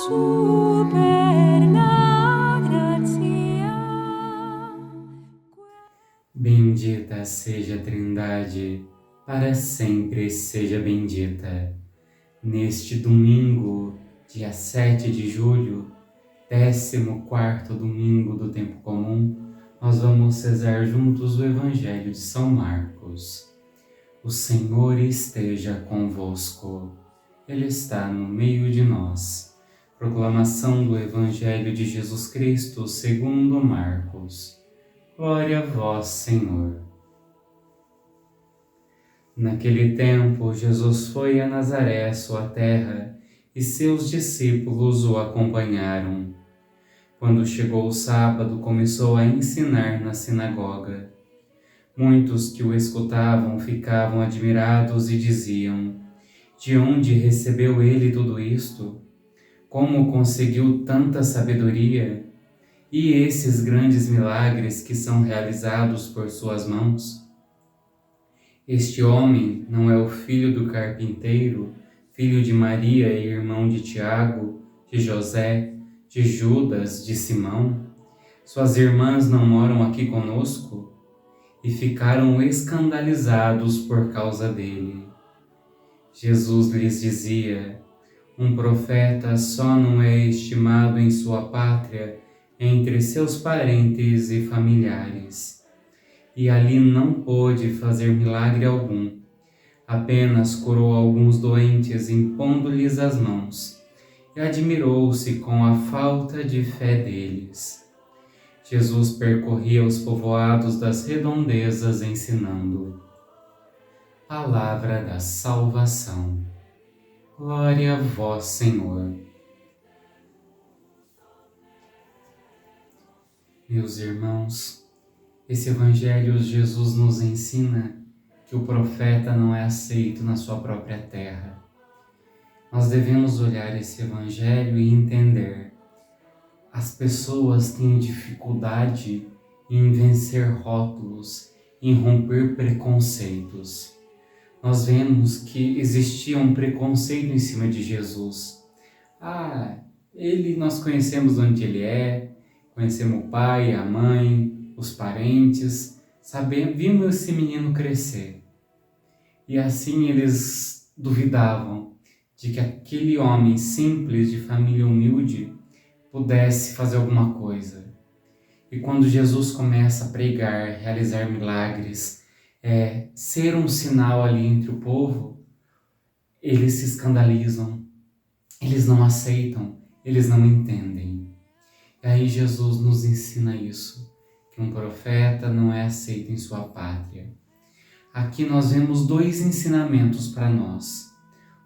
superna gratia. Bendita seja a Trindade, para sempre seja bendita. Neste domingo, dia 7 de julho, 14º domingo do tempo comum, nós vamos rezar juntos o Evangelho de São Marcos. O Senhor esteja convosco. Ele está no meio de nós. Proclamação do Evangelho de Jesus Cristo segundo Marcos. Glória a vós, Senhor. Naquele tempo, Jesus foi a Nazaré, sua terra, e seus discípulos o acompanharam. Quando chegou o sábado, começou a ensinar na sinagoga. Muitos que o escutavam ficavam admirados e diziam: de onde recebeu ele tudo isto? Como conseguiu tanta sabedoria? E esses grandes milagres que são realizados por suas mãos? Este homem não é o filho do carpinteiro, filho de Maria e irmão de Tiago, de José, de Judas, de Simão? Suas irmãs não moram aqui conosco? E ficaram escandalizados por causa dele. Jesus lhes dizia: um profeta só não é estimado em sua pátria, entre seus parentes e familiares. E ali não pôde fazer milagre algum. Apenas curou alguns doentes impondo-lhes as mãos, e admirou-se com a falta de fé deles. Jesus percorria os povoados das redondezas ensinando. Palavra da salvação. Glória a vós, Senhor. Meus irmãos, esse Evangelho Jesus nos ensina que o profeta não é aceito na sua própria terra. Nós devemos olhar esse Evangelho e entender: as pessoas têm dificuldade em vencer rótulos, em romper preconceitos. Nós vemos que existia um preconceito em cima de Jesus. Nós conhecemos onde ele é, conhecemos o pai, a mãe, os parentes, vimos esse menino crescer. E assim eles duvidavam de que aquele homem simples, de família humilde, pudesse fazer alguma coisa. E quando Jesus começa a pregar, realizar milagres, ser um sinal ali entre o povo, eles se escandalizam, eles não aceitam, eles não entendem. E aí Jesus nos ensina isso, que um profeta não é aceito em sua pátria. Aqui nós vemos dois ensinamentos para nós.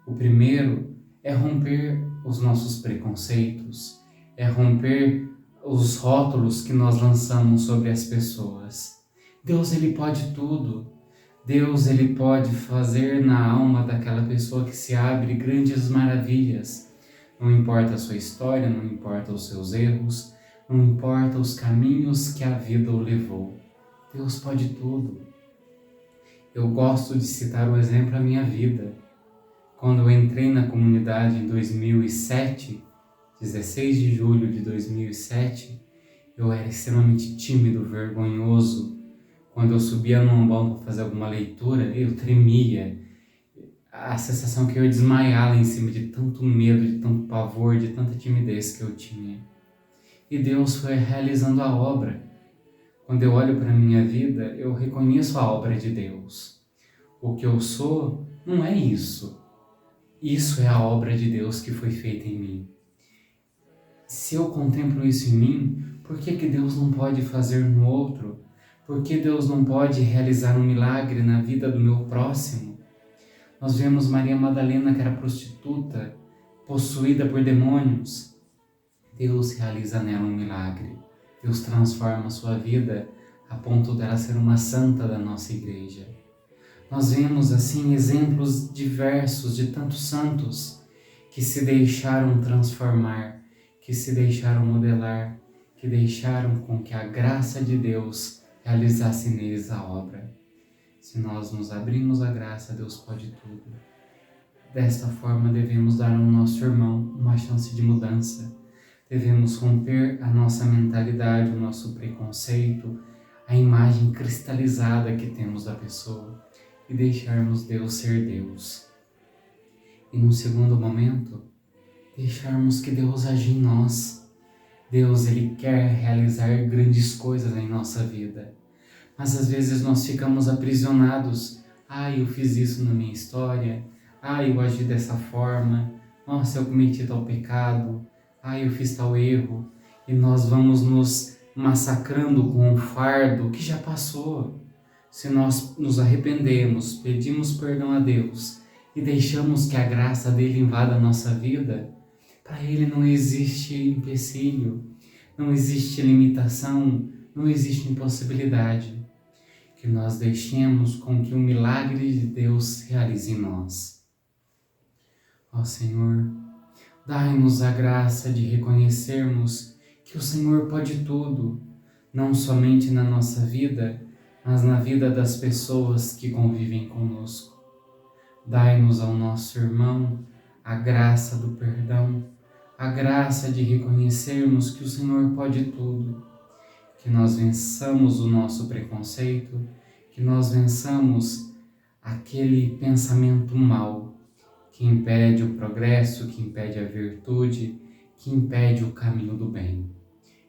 O primeiro é romper os nossos preconceitos, é romper os rótulos que nós lançamos sobre as pessoas. Deus, ele pode tudo. Deus, ele pode fazer na alma daquela pessoa que se abre grandes maravilhas. Não importa a sua história, não importa os seus erros, não importa os caminhos que a vida o levou. Deus pode tudo. Eu gosto de citar o exemplo da minha vida. Quando eu entrei na comunidade em 2007, 16 de julho de 2007, eu era extremamente tímido, vergonhoso. Quando eu subia num banco para fazer alguma leitura, eu tremia. A sensação que eu ia desmaiar lá em cima de tanto medo, de tanto pavor, de tanta timidez que eu tinha. E Deus foi realizando a obra. Quando eu olho para a minha vida, eu reconheço a obra de Deus. O que eu sou não é isso. Isso é a obra de Deus que foi feita em mim. Se eu contemplo isso em mim, por que Deus não pode fazer no outro? Por que Deus não pode realizar um milagre na vida do meu próximo? Nós vemos Maria Madalena, que era prostituta, possuída por demônios. Deus realiza nela um milagre. Deus transforma a sua vida a ponto dela ser uma santa da nossa igreja. Nós vemos assim exemplos diversos de tantos santos que se deixaram transformar, que se deixaram modelar, que deixaram com que a graça de Deus realizasse neles a obra. Se nós nos abrimos à graça, Deus pode tudo. Desta forma, devemos dar ao nosso irmão uma chance de mudança. Devemos romper a nossa mentalidade, o nosso preconceito, a imagem cristalizada que temos da pessoa e deixarmos Deus ser Deus. E num segundo momento, deixarmos que Deus age em nós. Deus, Ele quer realizar grandes coisas em nossa vida, mas às vezes nós ficamos aprisionados. Eu fiz isso na minha história. Eu agi dessa forma. Nossa, eu cometi tal pecado. Eu fiz tal erro. E nós vamos nos massacrando com um fardo que já passou. Se nós nos arrependemos, pedimos perdão a Deus e deixamos que a graça dele invada a nossa vida, para ele não existe empecilho, não existe limitação, não existe impossibilidade. Que nós deixemos com que o milagre de Deus se realize em nós. Ó Senhor, dai-nos a graça de reconhecermos que o Senhor pode tudo, não somente na nossa vida, mas na vida das pessoas que convivem conosco. Dai-nos ao nosso irmão a graça do perdão, a graça de reconhecermos que o Senhor pode tudo, que nós vençamos o nosso preconceito, que nós vençamos aquele pensamento mau que impede o progresso, que impede a virtude, que impede o caminho do bem.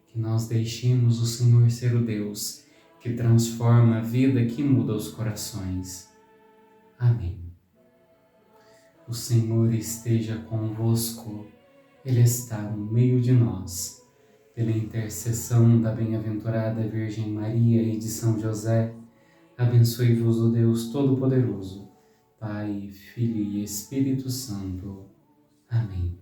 Que nós deixemos o Senhor ser o Deus que transforma a vida, que muda os corações. Amém. O Senhor esteja convosco, Ele está no meio de nós. Pela intercessão da bem-aventurada Virgem Maria e de São José, abençoe-vos o Deus Todo-Poderoso, Pai, Filho e Espírito Santo. Amém.